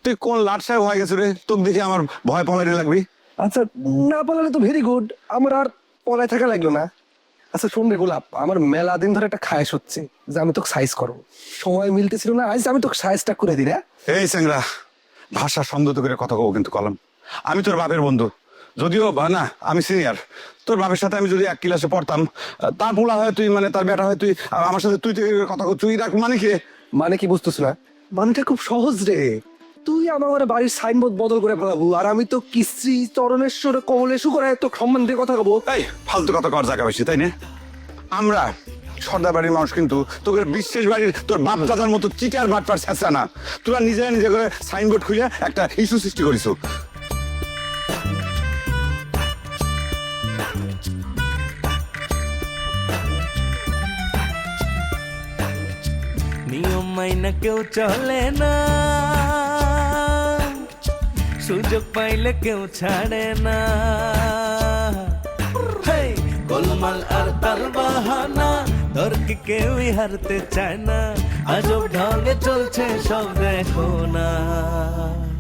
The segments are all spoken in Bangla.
তুই কোন লাট সাহেব হয়ে গেছে রে? তোকে দেখে আমার ভয় পালাইতে লাগবি। আচ্ছা, না পালালে তো ভেরি গুড, আমার আর পলায় থাকা লাগলো না। আচ্ছা শোন রে গোলাপ, আমার মেলা দিন ধরে একটা খায়েশ হচ্ছে যে আমি তোকে সাইজ করবো, সময় মিলতেছিল না, আজ আমি তোকে সাইজটা করে দিই রে। এই স্যাংরা, ভাষা সংযত করে কথা কব কিন্তু কলম। আমি তোর বাপের বন্ধু, যদিও বা না আমি সিনিয়র। তোর বাপের সাথে আমি যদি এক ক্লাসে পড়তাম, তার পোলা হয় তুই, মানে তার বেটা হয় তুই, আমার সাথে তুই তুই কথা তুই রাখ মানে কি? মানে কি বুঝতেছ না? মানেটা খুব সহজ রে। তুই আমার বাড়ির সাইনবোর্ড বদল করে ফেলাবো, আর আমি তো কিস্ত্রী চরণেশ্বর কমলেশু করে তো সম্মান দিয়ে কথা কবো। এই ফালতু কথা কর জায়গা বেশি, তাই না? আমরা সর্দার বাড়ির মানুষ কিন্তু তোকে বিশেষ বাড়ির তোর বাপ দাদার মতো চিটার বাটপার ছেঁচা না। তোরা নিজেরা নিজে করে সাইনবোর্ড খুলে একটা ইস্যু সৃষ্টি করিস। নিয়ম মাইনা কেউ চলে না, সুযোগ পাইলে কেউ ছাড়ে না। হেই, গোলমাল আর তাল বাহানা, তর্কে কেউই হারতে চায় না। আজব ঢঙে চলছে সব দেখো না।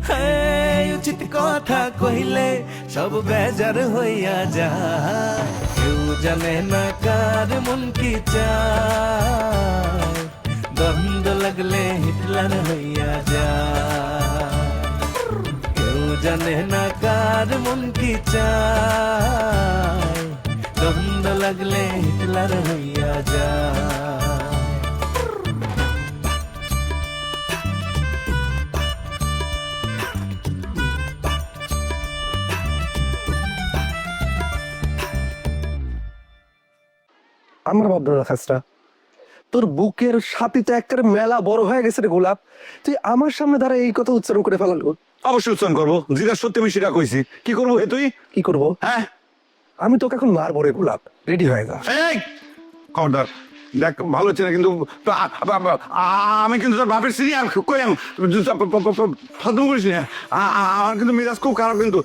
হেই, উচিত কথা কইলে সব বেজার হইয়া যায়। কেউ জানে না কার মন কি চায়, দ্বন্দ্ব লাগলে হিটলার হইয়া যায়। কেউ জানে না কার মন কি চায়, দ্বন্দ্ব লাগলে হিটলার হইয়া যায়। আমার ভাবনা খাসটা, তোর বুকের সাথীটা একটা মেলা বড় হয়ে গেছে রে গোলাপ। তুই আমার সামনে দাঁড়া এই কথা উচ্চারণ করে ফেলালো। অবশ্যই উচ্চারণ করবো, যেটা সত্যি আমি সেটা কইছি। কি করবো হে তুই? কি করবো? হ্যাঁ, আমি তোকে এখন মারবো রে গোলাপ, রেডি হয়ে যা। এই খবরদার, দেখ ভালো হচ্ছে না কিন্তু। আমি কিন্তু তোর বাপের সিনিয়র, কই আমি ফালতু করিস না। আমার কিন্তু মেজাজ খুব খারাপ কিন্তু।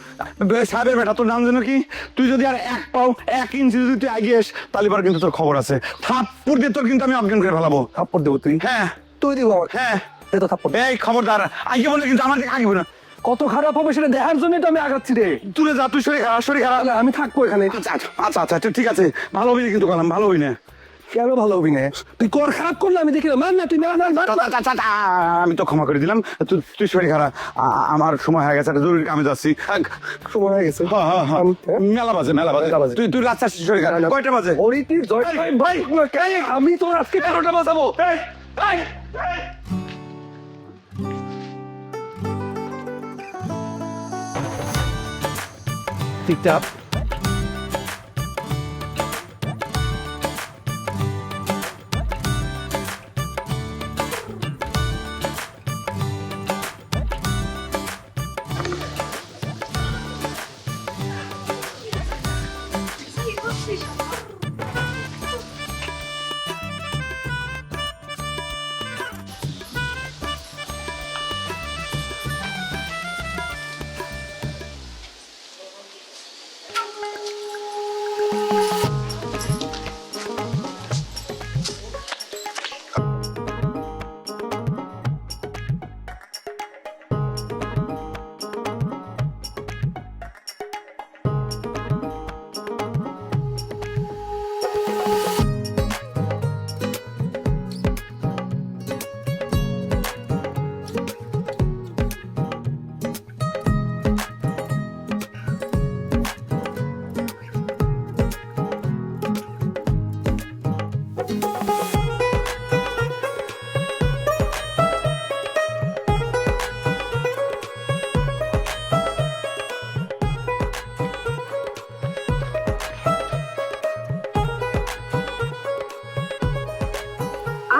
সাহেবের বেটা, তোর নাম যেন কি? তুই যদি আর এক পাও 1 ইঞ্চি যদি তুই আগিয়েস, তাহলে এবার কিন্তু তোর খবর আছে। থাপ্পড় দিয়ে তোর কিন্তু আমি অজ্ঞান করে ফেলাবো। থাপ্পড় দেবো তুই? হ্যাঁ তুই দিব আমার? হ্যাঁ, দে তো থাপ্পড়। এই খবরদার, আগে বলে কিন্তু আমার দিকে আগে বলে। কত খারাপ হবে সেটা দেখার জন্যই তো আমি আগাচ্ছি রে। তুলে যা, তুই শরীর খারাপ, শরীর খারাপ। তাহলে আমি থাকবো এখানে। আচ্ছা আচ্ছা আচ্ছা আচ্ছা ঠিক আছে, ভালো হবি না কিন্তু কলাম, ভালো হবি না। কেন ভালো হবি না? তুই কর খারাপ করলে আমি দেখি না, মান না তুই না। আমি তো ক্ষমা করে দিলাম। তুই শরীর খারাপ, আমার সময় হয়ে গেছে, একটা জরুরি কামে যাচ্ছি। সময় হয়ে গেছে। মেলা বাজে মেলা বাজে। তুই রাত চাচ্ছিস শরীর খারাপ, কয়টা বাজে? হরিতির জয় ভাই, আমি তোর আজকে 13টা বাজাবো। ঠিকঠাক।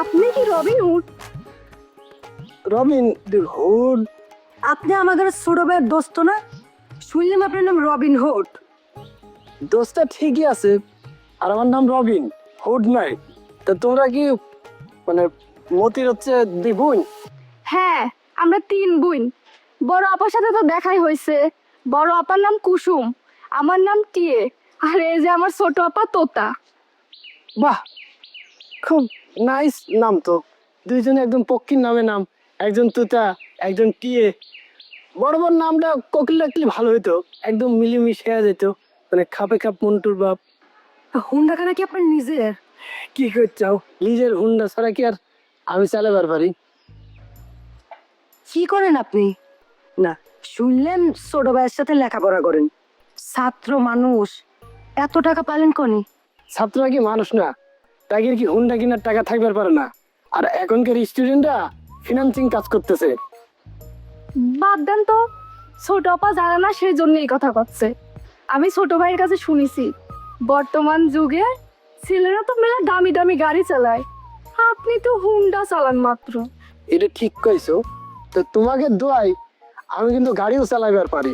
আপনি কি রবিন হুড? Robin Hood? আপনি আমাদের ছোট ভাইয়ের দোস্ত না? শুনলাম আপনার নাম রবিন হুড। দোস্তটা ঠিকই আছে, আর আমার নাম রবিন হুড নাই। তা তোমরা কি মানে মতির হচ্ছে দুই বোন? হ্যাঁ, আমরা 3 বোন। বড় আপার সাথে তো দেখাই হয়েছে। বড় আপার নাম কুসুম, আমার নাম টিয়ে, আর এই যে আমার ছোট আপা তোতা। বাহ, খুব নাইস নাম তো। দুইজনে একদম পক্ষীর নামে নাম, একজন তুতা একজন টিএ। বড় বড় নামটা কোকিল রাখলে ভালো হতো, একদম মিলেমিশে যেত, মানে খাপে খাপ মন্টুর বাপ। হুন্ডা খানা কি আপনার নিজের? কি করছাও, নিজের হুন্ডা ছাড়া কি আর আমি চালাবার পারি? কি করেন আপনি? না, শুনলেন ছোট ভাইয়ের সাথে লেখাপড়া করেন, ছাত্র মানুষ, এত টাকা পালেন কোনি? ছাত্ররা কি মানুষ না? তাদের কি হুন্ডা কেনার টাকা থাকবার পারে না? আর এখনকার স্টুডেন্টরা ফিনান্সিং কাজ করতেছে। বাদ দেন তো, ছোট আপা জানে না সেই জন্য এই কথা করছে। আমি ছোট ভাইয়ের কাছে শুনেছি বর্তমান যুগে ছেলেরা তো মেলা দামি দামি গাড়ি চালায়, আপনি তো হুন্ডা চালান মাত্র। এটা ঠিক কইছো, তো তোমাকে দোয়াই আমি কিন্তু গাড়িও চালাইবার পারি।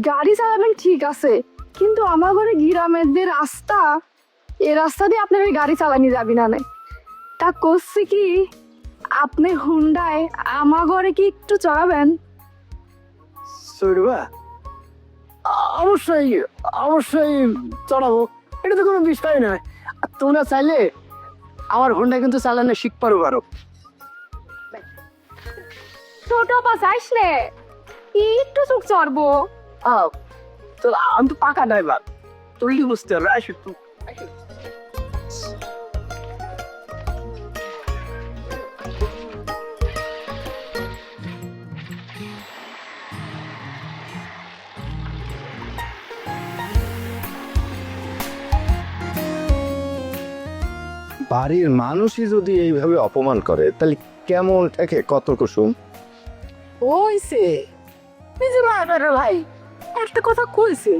গাড়ি চালাবেন ঠিক আছে, কিন্তু আমার ঘরে গ্রামের যে রাস্তা, এই রাস্তা দিয়ে আপনার ওই গাড়ি চালানি যাবি না। তা করছি কি, আপনি হুন্ডায় আমার ঘরে কি একটু চড়াবেন? চড়বা? অবশ্যই অবশ্যই চড়াবো, এটা তো কোনো বিষয় নয়। আর তোমরা চাইলে আমার হুন্ডা কিন্তু চালানো শিখপারো পারো। ছোট আপা চাইস নে, একটু চোখ চড়বো। তো আমি তো পাকা ড্রাইভার, তুললি বুঝতে পারবে। আসো তুই, আসো। বাড়ির মানুষই যদি এইভাবে অপমান করে তাহলে কেমন থাকে কত কুসুম? ওইসে নিজে মারবে ভাই, একটা কথা কইছে,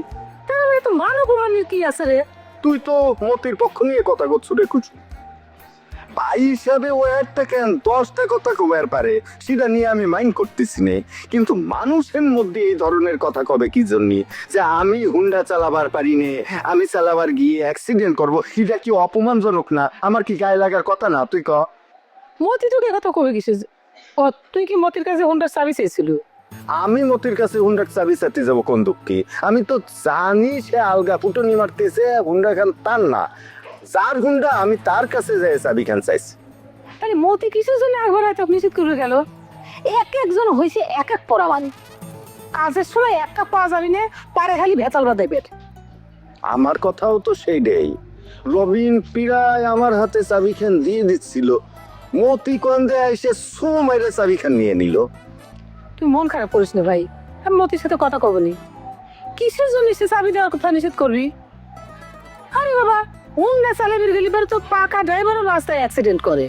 তাহলে তো মানব মানে কি আছে রে? তুই তো মতির পক্ষ নিয়ে কথা করছো রে কুসুম। ভাই হিসাবে ও একটা কেন 10টা কথা কবার পারে, সেটা নিয়ে আমি মাইন্ড করতেছি না। কিন্তু মানুষের মধ্যে এই ধরনের কথা কবে কি জন্য, যে আমি হুন্ডা চালাবার পারি নে, আমি চালাবার গিয়ে অ্যাক্সিডেন্ট করব, সেটা কি অপমানজনক না? আমার কি গায়ে লাগার কথা না? তুই ক। মতি তোকে কথা কবে গেছিস? ও তুই কি মতির কাছে হুন্ডার চাবি চেয়েছিল? আমি মতির কাছে হুন্ডার চাবি চাইতে যাবো কোন দুঃখী? আমি তো জানি সে আলগা ফুটনি মারতেছে, হুন্ডা খান তার না, যার হুন্ডা আমি তার কাছে যাই চাবি খান চাইছি। আরে মতি কিসের জন্য একবার হয়তো নিষেধ করে গেল? এক একজন হয়েছে এক এক পরাবান, কাজের সময় একটা পাওয়া যাবি না, পারে খালি ভেতাল বাঁধে পেট। আমার কথাও তো সেইটাই। রবিন পিড়ায় আমার হাতে চাবি খান দিয়ে দিচ্ছিল, মতি কন্দে এসে সো মেরে চাবি খান নিয়ে নিল। তুই মন খারাপ করিস না ভাই, আমি মতির সাথে কথা কবনি। কিসের জন্য সে চাবি দেওয়ার কথা নিষেধ করবি? আরে বাবা, হুন্ডা চালাবি গেলি পরে তো পাকা ড্রাইভারও রাস্তায় অ্যাক্সিডেন্ট করে,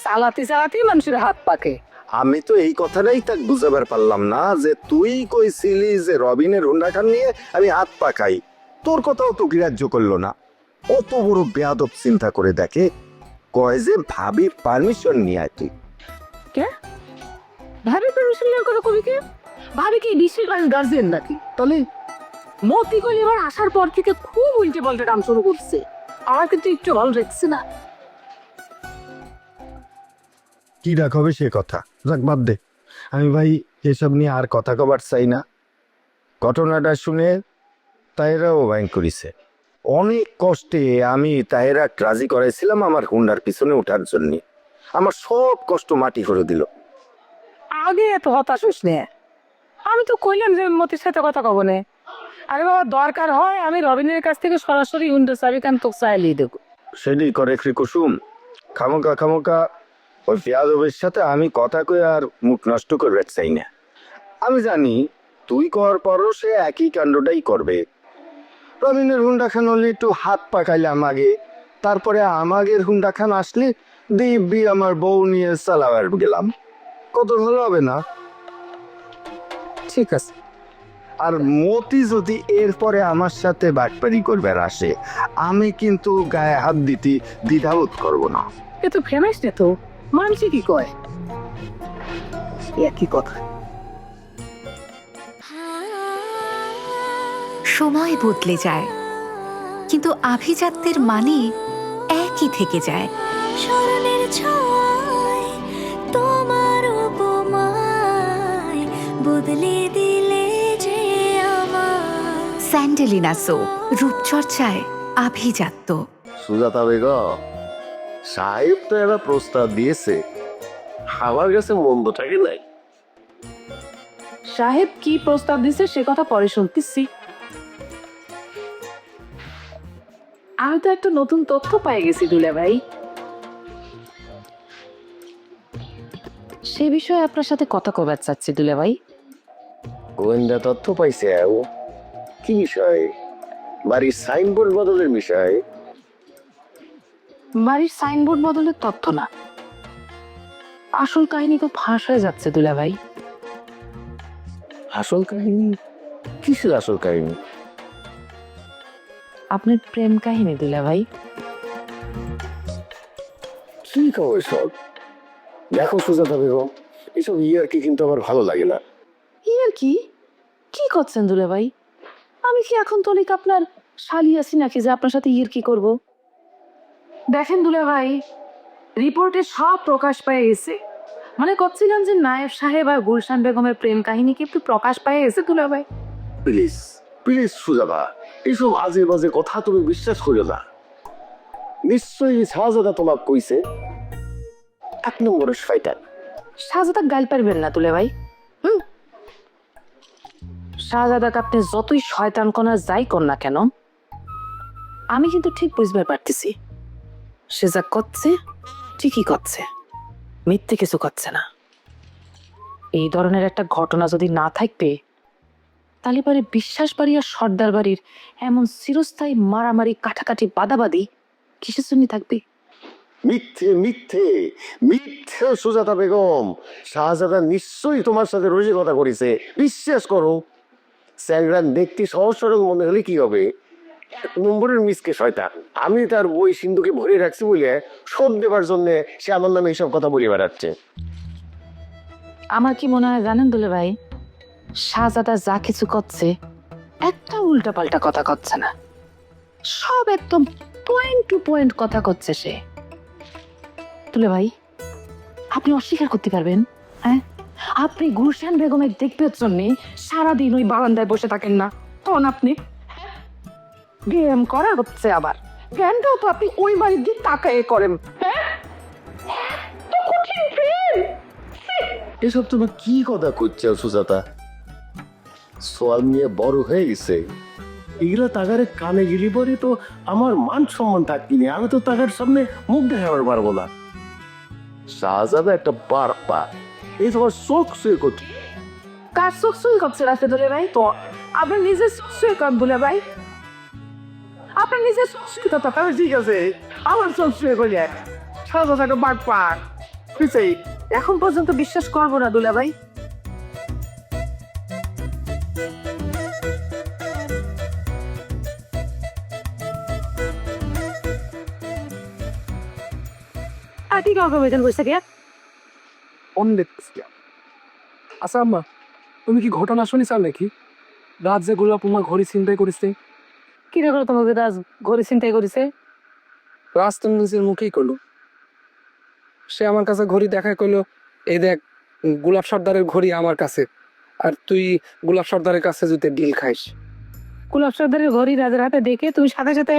চালাতে চালাতেই মানুষের হাত পাকে। আমি তো এই কথাটাই তাক বুঝাবার পারলাম না, যে তুই কইছিলি যে রবিনের হুন্ডা খান নিয়ে আমি হাত পাকাই, তোর কথাও তো গ্রাহ্য করলো না। অত বড় বেয়াদব চিন্তা করে দেখে, কয় যে ভাবির পারমিশন নিয়ে আয় তুই। কে ভাবি পারমিশন নেওয়ার কথা কবি? কে ভাবি কি ডিস্ট্রিক্ট গার্জিয়ান নাকি? তাহলে মতি কলি এবার আসার পর থেকে খুব উল্টে পাল্টে কাম শুরু করছে, আমার কিন্তু একটু ভালো লাগছে না। কি রাখবে সে কথা, যাক বাদ দে। আমি ভাই এসব নিয়ে আর কথা কবার চাই না। ঘটনাটা শুনে তাইরাও ব্যাংক করেছে, অনেক কষ্টে আমি তাইরা রাজি করাইছিলাম আমার হুন্ডার পিছনে ওঠার জন্য, আমার সব কষ্ট মাটি করে দিল। আগে এত হতাশ হইস না, আমি তো কইলাম যে মতির সাথে কথা কব না। আরে বাবা, দরকার হয় আমি রবিনের কাছ থেকে সরাসরি হুন্ডা চাবি কান তোকে চাইলেই দেবো। সেটাই করে শ্রী কুসুম, খামোকা খামোকা ওই পেয়াদবের সাথে আমি কথা কই আর মুখ নষ্ট করবে চাই না। আমি জানি তুই কর পরও সে একই কাণ্ডটাই করবে। রবিনের হুন্ডা খান হলে একটু হাত পাকাইলাম আগে, তারপরে আমাগের হুন্ডা খান আসলে দিব্যি আমার বউ নিয়ে চালাবার গেলাম, কত ভালো হবে না? ঠিক আছে। আর মতি যদি এরপরে আমার সাথে বাটপারি করবার আসে, আমি কিন্তু গায়ে হাত দিতে দ্বিধাবোধ করবো না। এ তো ফেমাস না তো, মানছি কি কয় একই কথা। সময় বদলে যায়, কিন্তু আভিজাত্যের মানে একই থেকে যায়। স্মরণের ছোঁয়ায় তোমার উপমায় বদলে দিলে যে আমার। স্যান্ডেলিনা সো, রূপচর্চায় আভিজাত্য। সুজাতা বেগম সাহেব তো এরা প্রস্তাব দিয়েছে, আমার কাছে মন্দ থাকে নাই। সাহেব কি প্রস্তাব দিছে সে কথা পরে শুনতেছি। আমি তো একটা নতুন তথ্য পাই গেছি দুলা ভাই, সে বিষয়ে আপনার সাথে কথা কবার চাচ্ছি দুলা ভাই। গোয়েন্দা তথ্য পাইছে ও কি বিষয়? বাড়ির সাইনবোর্ড বদলের বিষয়। বাড়ির সাইনবোর্ড বদলের তথ্য না, আসল কাহিনী তো ফাঁস হয়ে যাচ্ছে দুলা ভাই। আসল কাহিনী? কিসের আসল কাহিনী? আপনার প্রেম কাহিনী দুলা ভাই। কি খবর সব? দেখো সুজাতা বেগম, এসব ইয়ার কি কিন্তু আমার ভালো লাগে না। ইয়ার কি কি করছেন দুলা ভাই? আমি কি এখন তলিক আপনার শালি আছি নাকি যে আপনার সাথে ইয়ের কি করব? দেখেন দুলা ভাই, রিপোর্টে সব প্রকাশ পেয়ে গেছে। মানে করছিলাম যে নায়েব সাহেব আর গুলশান বেগমের প্রেম কাহিনী কি একটু প্রকাশ পেয়ে গেছে দুলা ভাই। প্লিজ প্লিজ সুজাতা, এইসব আজে বাজে কথা তুমি বিশ্বাস করিও না। নিশ্চয়ই শাহজাদা তোমাকে কইছে। এক নম্বরের শয়তান। শাহজাদা গাল পারবেন না তুলে ভাই। শাহজাদাকে আপনি যতই শয়তান কোনা যাই কর না কেন, আমি কিন্তু ঠিক বুঝতে পারতেছি সে যা করছে ঠিকই করছে, মিথ্যে কিছু করছে না। এই ধরনের একটা ঘটনা যদি না থাকবে তাহলে পরে বিশ্বাস বাড়ি আর সর্দার বাড়ির এমন চিরস্থায়ী মারামারি কাটাকাটি বাদাবাদি কিসের জন্য থাকবে? মিথ্যে মিথ্যে মিথ্যে সুজাতা বেগম। শাহজাদা নিশ্চয়ই তোমার সাথে রসিকতা করেছে, বিশ্বাস করো। স্যাংরান দেখতে সহজ সরল মনে হলে কি হবে? এক নম্বরের মিসকে শয়তান। আমি তার বই সিন্ধুকে ভরে রাখছি বলে শোধ দেবার জন্য সে আমার নামে এইসব কথা বলে বেড়াচ্ছে। আমার কি মনে হয় জানেন দুলে ভাই, শাহজাদা যা কিছু করছে একটা উল্টা পাল্টা কথা করছে না, সব একদম পয়েন্ট টু পয়েন্ট কথা করছে সে। দুলে ভাই, আপনি অস্বীকার করতে পারবেন? হ্যাঁ, আপনি গুলশান বেগমের দেখবার জন্য সারাদিন ওই বারান্দায় বসে থাকেন না, তখন আপনি গেম করা হচ্ছে, আবার জ্ঞানটাও তো আপনি ওই বাড়ির দিক তাকায়ে করেন। এসব তুমি কি কথা করছো সুজাতা? সোয়াল নিয়ে বড় হয়ে গেছে, এগুলা তাগারে কানে গিলি পরে তো আমার মান সম্মান থাকতি না। আমি তো তাগার সামনে মুখ দেখাবার পারবো না। শাহজাদা একটা বারপা, এই তোমার চোখ শুয়ে করছে। কার চোখ শুয়ে করছে রাতে দুলে ভাই? তো আপনি নিজের চোখ শুয়ে কর দুলে ভাই, আপনার নিজের চোখ শুয়ে কথা। ঠিক আছে, আমার চোখ শুয়ে করলে শাহজাদাকে বাঘ পাক বুঝছেই, এখন পর্যন্ত বিশ্বাস করবো না দুলা ভাই। আর কি কাউকে বেতন বসে গিয়া অনেক। আচ্ছা আম্মা, তুমি কি ঘটনা শুনেছ নাকি? রাত যে গোলাপ উমা ঘড়ি ছিনতাই করেছে। কি রে তোমাকে রাজ ঘরে চিন্তাই করেছে? রাজ তো নিজের মুখেই করলো। সে আমার কাছে ঘড়ি দেখায় কইলো, এই দেখ গোলাপ সর্দারের ঘড়ি আমার কাছে, আর তুই গোলাপ সর্দারের কাছে যদি ডিল খাইস। গোলাপ সর্দারের ঘড়ি রাজের হাতে দেখে তুমি সাথে সাথে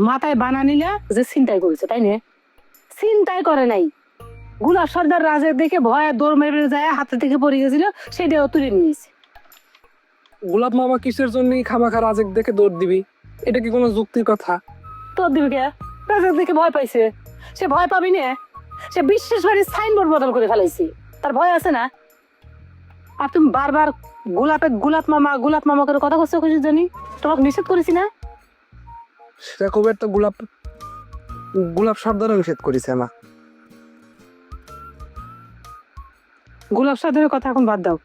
মাথায় বানা নিলা যে চিন্তাই করেছে, তাই না? চিন্তাই করে নাই, গোলাপ সর্দার রাজের দেখে ভয়ে দৌড় মেরে যায়, হাতে থেকে পড়ে গেছিল, সেটাও তুলে নিয়েছে। গোলাপ মামা কিসের জন্য খামাখা রাজেক দেখে দৌড় দিবি? এটা কি কোনো যুক্তির কথা? তোর দিবে কে? রাজের দেখে ভয় পাইছে, সে ভয় পাবি না? সে বিশ্বাস বাড়ির সাইনবোর্ড বদল করে ফেলাইছে, তার ভয় আছে না? আর তুমি বারবার গোলাপ মামা করে কথা করছো কিছু জানি, তোমাকে নিষেধ করেছি না? সেটা খুব একটা গোলাপ সর্দারও নিষেধ করেছে মা। গোলাপ সর্দারের কথা এখন বাদ দাও,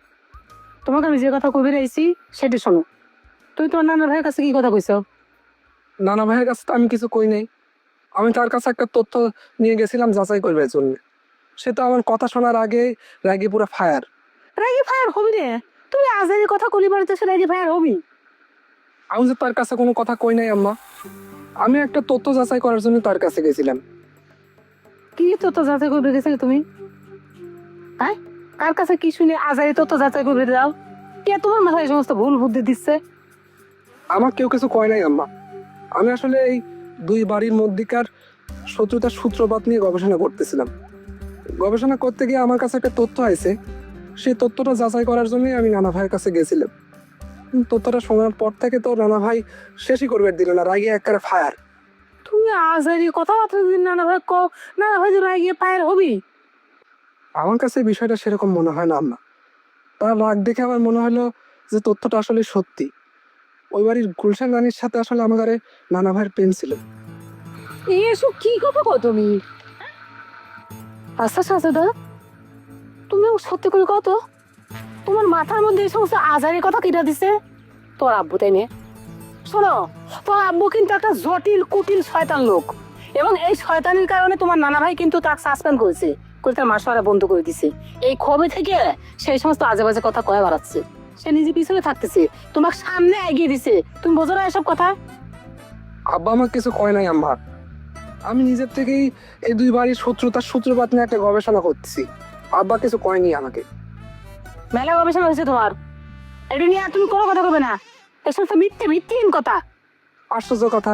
তোমাকে আমি যে কথা কবে আইছি সেটা শোনো। তুই তোমার নানা ভাইয়ের কাছে কি কথা কইছো? নানা ভাইয়ের কাছে তো আমি কিছু কই নাই। আমি তার কাছে একটা তথ্য নিয়ে গেছিলাম যাচাই করবার জন্য। সে তো আমার কথা শোনার আগে রাগে পুরো ফায়ার। রাগি ফায়ার হবি রে? তুই আজারি কথা কলি বাড়িতে সে রাগি ফায়ার হবি? আমি যে তার কাছে কোনো কথা কই নাই আম্মা, আমি একটা তথ্য যাচাই করার জন্য তার কাছে গেছিলাম। কি তথ্য যাচাই করবে গেছিলে তুমি? হ্যাঁ, কার কাছে কি শুনে আজারি তথ্য যাচাই করবে যাও? কে তোমার মাথায় এই সমস্ত ভুল বুদ্ধি দিচ্ছে? আমার কেউ কিছু কয় নাই আম্মা। আমি আসলে এই দুই বাড়ির মধ্যেকার শত্রুতার সূত্রপাত নিয়ে গবেষণা করতেছিলাম। গবেষণা করতে গিয়ে আমার কাছে একটা তথ্য আছে, সেই তথ্যটা যাচাই করার জন্যই আমি নানা ভাইয়ের কাছে গেছিলাম। তথ্যটা শোনার পর থেকে তো নানা ভাই শেষই করবে দিল না, রাগে একবারে ফায়ার। তুমি আজারি কথাবার্তা যদি নানা ভাই কও, নানা ভাই যদি গিয়ে পায়ের হবি। আমার কাছে বিষয়টা সেরকম মনে হয় না আম্মা। তার রাগ দেখে আমার মনে হলো যে তথ্যটা আসলে সত্যি। ওই বাড়ির গুলশান রানীর সাথে আসলে আমার নানা ভাইয়ের প্রেম ছিল। এসব কি কথা কও তুমি? আচ্ছা সাজেদা, তুমি সত্যি করে কত, তোমার মাথার মধ্যে এই সমস্ত আজারের কথা কিনা দিছে তোর আব্বু, তাই না? শোনো, তোর আব্বু কিন্তু একটা জটিল কুটিল শয়তান লোক, এবং এই শয়তানির কারণে তোমার নানা ভাই কিন্তু তাকে সাসপেন্ড করেছে, করে তার মাসোয়ারা বন্ধ করে দিছে। এই ক্ষোভে থেকে সেই সমস্ত আজে বাজে কথা কয়ে বেড়াচ্ছে। সে নিজে পিছনে থাকতেছে, তোমার সামনে এগিয়ে দিছে। তুমি বোঝো না এসব কথা? আব্বা আমার কিছু কয় নাই আম্মা। আমি নিজের থেকেই এই দুই বাড়ির শত্রুতার সূত্রপাত নিয়ে একটা গবেষণা করতেছি। আব্বা কিছু কয়নি আমাকে। মেলা গবেষণা হয়েছে তোমার, এটা নিয়ে আর তুমি কোনো কথা কবে না। এই সমস্ত মিথ্যে মিথ্যেহীন কথা। আশ্চর্য কথা,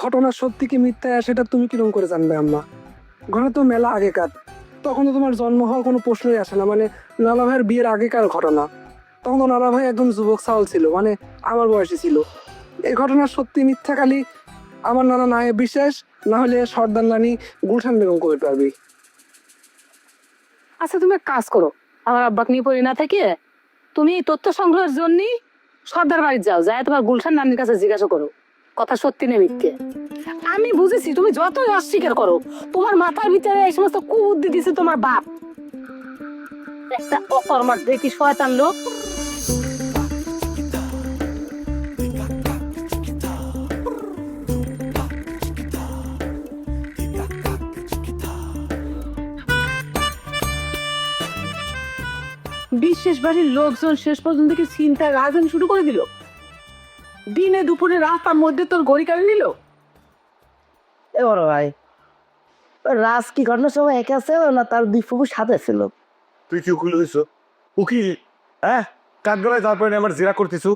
ঘটনা সত্যি কি মিথ্যা সেটা তুমি কিরকম করে জানবে আম্মা? ঘটনা তো মেলা আগেকার, তখন তো তোমার জন্ম হওয়ার কোনো প্রশ্নই আসে না। মানে নানা ভাইয়ের বিয়ের আগেকার ঘটনা। তখন তো নানা ভাই একদম যুবক সাউল ছিল, মানে আমার বয়সী ছিল। এই ঘটনা সত্যি মিথ্যা খালি আমার নানা নায়ে বিশ্বাস, না হলে সর্দার নানি গুলশান বেগম করতে পারবি। আচ্ছা তুমি এক কাজ করো, আমার আব্বাকে নিয়ে পড়ে না থেকে তুমি এই তথ্য সংগ্রহের জন্য সর্দার বাড়ি যাও, যায় তোমার গুলশান নানির কাছে জিজ্ঞাসা করো কথা সত্যি না মিথ্যে। আমি বুঝেছি তুমি যতই অস্বীকার করো, তোমার মাথার ভিতরে এই সমস্ত কুবুদ্ধি দিছে তোমার বাপ, একটা অকর্মার দেখি শয়তান লোক। বিশেষ বাড়ির লোকজন শেষ পর্যন্ত কি চিন্তা রাজধানী শুরু করে দিল? দিনে দুপুরে রাস্তার মধ্যে তোর গড়ি কাড়ি নিল। এ বড় ভাই, রাজ কি ঘটনার সময় একা আছে না তার দুই ফুফুর সাথে ছিল? তুই কি উকিল হইছ? উকিল? হ্যাঁ, কাঠগড়ায় তারপরে আমার জেরা করতেছু।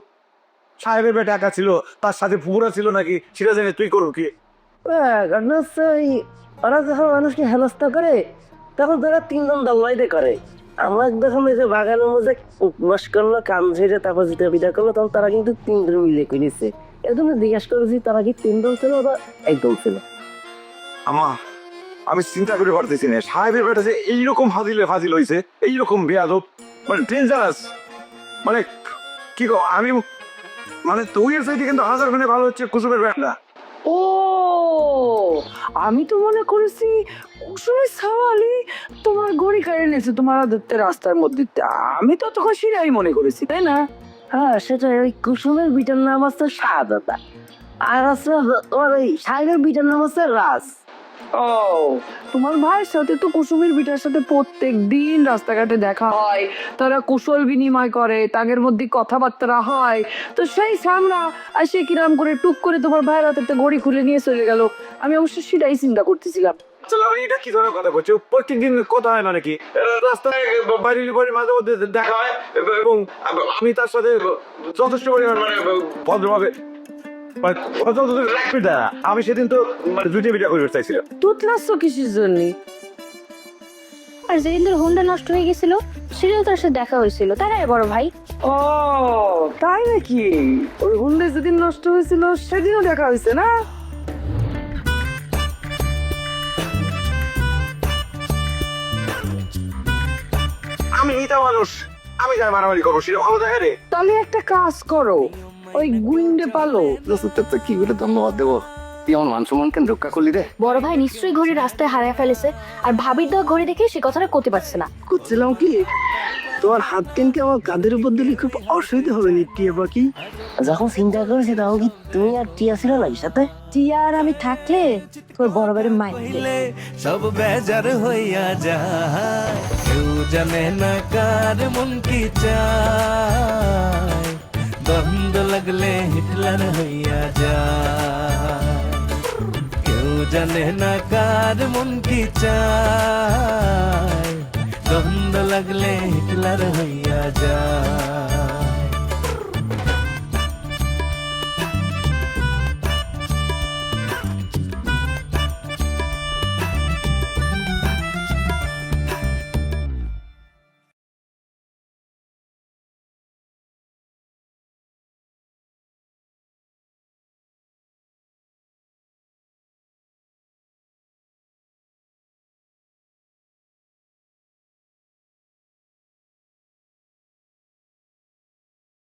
সাহেবের বেটা একা ছিল, তার সাথে ফুপুরা ছিল নাকি সেটা জেনে তুই করো কি? ঘটনা হচ্ছে ওরা যখন মানুষকে হেনস্থা করে তখন তারা তিনজন দলবাইতে করে। আমার যখন ওই যে বাগানের মধ্যে মাস করলো কান ঝেড়ে তারপর যেটা বিদায় করলো, তখন তারা কিন্তু তিনজন মিলে করেছে। এর জন্য জিজ্ঞাসা করেছি তারা কি তিনজন ছিল বা একদম ছিল। আমি চিন্তা করে পারতেছি না, সাহেবের বেটা যে এইরকম ফাজিল হয়েছে, এইরকম বেয়াদব, মানে ডেঞ্জারাস। মানে কি গো, আমি মানে তুই এর সাইডে কিন্তু হাজার গুণে ভালো হচ্ছে কুসুমের বেটা। ও, আমি তো মনে করেছি কুসুমের সাওয়ালি তোমার গড়ি কাড়ি নিয়েছে তোমার আদত্তের রাস্তার মধ্যে। আমি তো তখন সেটাই মনে করেছি, তাই না? হ্যাঁ সেটা, ওই কুসুমের বিটার নাম হচ্ছে শাহাদাতা, আর আছে তোমার ওই সাহেবের বিটার নাম হচ্ছে রাজ। ও, তোমার ভাইয়ের সাথে তো কুসুমের বিটার সাথে প্রত্যেক দিন রাস্তাঘাটে দেখা হয়, তারা কুশল বিনিময় করে, তাদের মধ্যে কথাবার্তা হয়। তো সেই সামনা আর সে কিরাম করে টুক করে তোমার ভাইয়ের হাতে গড়ি খুলে নিয়ে চলে গেল। আমি অবশ্য সেটাই চিন্তা করতেছিলাম। চলো, এটা কি ধরনের কথা বলছো? প্রত্যেকদিন কথা হয় না নাকি? রাস্তায় বাড়ির মাঝে মধ্যে দেখা হয়, এবং আমি তার সাথে যথেষ্ট পরিমাণ মানে ভদ্রভাবে আমি সেদিন তো দুইটা বিটা করে চাইছিলাম। তুতলাচ্ছ কিসের জন্য? আর যেদিন তোর হোন্ডা নষ্ট হয়ে গেছিল সেটাও তার সাথে দেখা হয়েছিল, তাই না বড় ভাই? ও তাই নাকি? ওই হুন্ডে যেদিন নষ্ট হয়েছিল সেদিনও দেখা হয়েছে না? আমি এটা মানুষ, আমি যাই মারামারি করবো সেটা ভালো দেখা রে। তাহলে একটা কাজ করো, ওই গুইন্ডে পালো। কি বলে ধন্যবাদ দেবো? তুই আমার মান সম্মান কেন রক্ষা করলি রে? বড় ভাই নিশ্চয়ই ঘড়ি রাস্তায় হারিয়ে ফেলেছে, আর ভাবির দেওয়া ঘড়ি দেখে সে কথাটা করতে পারছে না। করছিলাম কি, তোমার হাত কেনকে আমার কাঁধের উপর দিলে খুব অসুবিধা হবে নি টিয়া পাখি? যখন চিন্তা করেছি তখন কি তুমি আর টিয়া ছিল না সাথে? টিয়া আর আমি থাকলে তোর বড় ভাইয়ের মাইর হইলে সব বেজার হইয়া যায়, কেউ জানে না কার মন কি চায়, দ্বন্দ্ব লাগলে হিটলার হইয়া যায়, কেউ জানে না কার মন কি চায়।